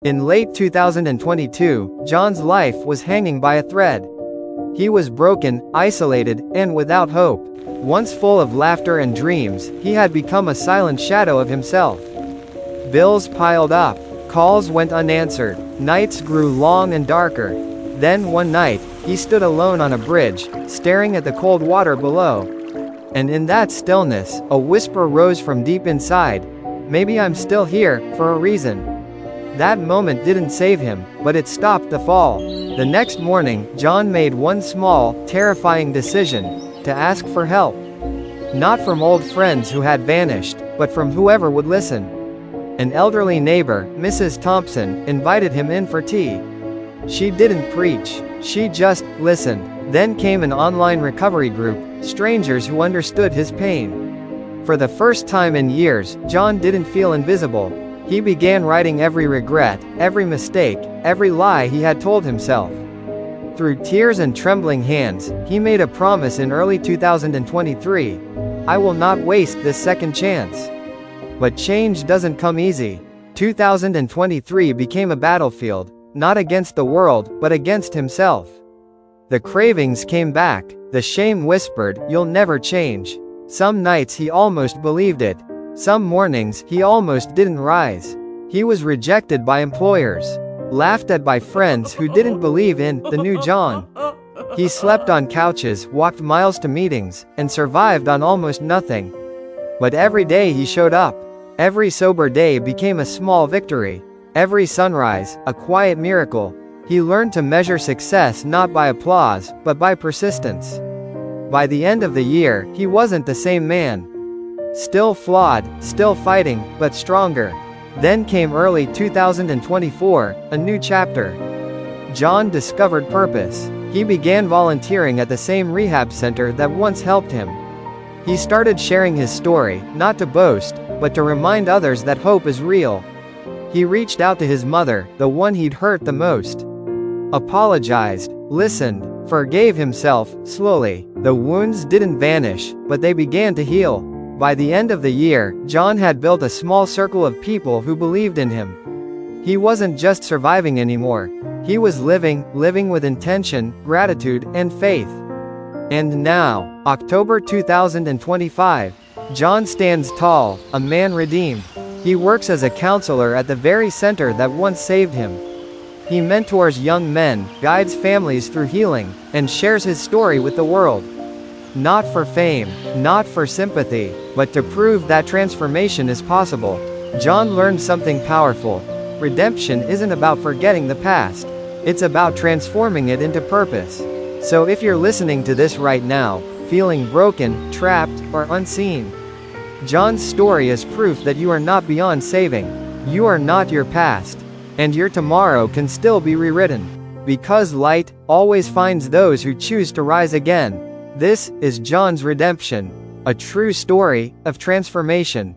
In late 2022, John's life was hanging by a thread. He was broken, isolated, and without hope. Once full of laughter and dreams, he had become a silent shadow of himself. Bills piled up, calls went unanswered, nights grew long and darker. Then one night, he stood alone on a bridge, staring at the cold water below. And in that stillness, a whisper rose from deep inside. Maybe I'm still here, for a reason. That moment didn't save him, but it stopped the fall. The next morning, John made one small, terrifying decision: to ask for help. Not from old friends who had vanished, but from whoever would listen. An elderly neighbor, Mrs. Thompson, invited him in for tea. She didn't preach, she just listened. Then came an online recovery group, strangers who understood his pain. For the first time in years, John didn't feel invisible. He began writing every regret, every mistake, every lie he had told himself. Through tears and trembling hands, he made a promise in early 2023. I will not waste this second chance. But change doesn't come easy. 2023 became a battlefield, not against the world, but against himself. The cravings came back, the shame whispered, "You'll never change." Some nights he almost believed it. Some mornings, he almost didn't rise. He was rejected by employers, laughed at by friends who didn't believe in the new John. He slept on couches, walked miles to meetings, and survived on almost nothing. But every day he showed up. Every sober day became a small victory. Every sunrise, a quiet miracle. He learned to measure success not by applause, but by persistence. By the end of the year, he wasn't the same man. Still flawed, still fighting, but stronger. Then came early 2024, a new chapter. John discovered purpose. He began volunteering at the same rehab center that once helped him. He started sharing his story, not to boast, but to remind others that hope is real. He reached out to his mother, the one he'd hurt the most. Apologized, listened, forgave himself, slowly. The wounds didn't vanish, but they began to heal. By the end of the year, John had built a small circle of people who believed in him. He wasn't just surviving anymore. He was living with intention, gratitude, and faith. And now, October 2025, John stands tall, a man redeemed. He works as a counselor at the very center that once saved him. He mentors young men, guides families through healing, and shares his story with the world. Not for fame, not for sympathy, but to prove that transformation is possible. John learned something powerful. Redemption isn't about forgetting the past. It's about transforming it into purpose. So if you're listening to this right now, feeling broken, trapped, or unseen, John's story is proof that you are not beyond saving. You are not your past. And your tomorrow can still be rewritten. Because light always finds those who choose to rise again. This is John's redemption, a true story of transformation.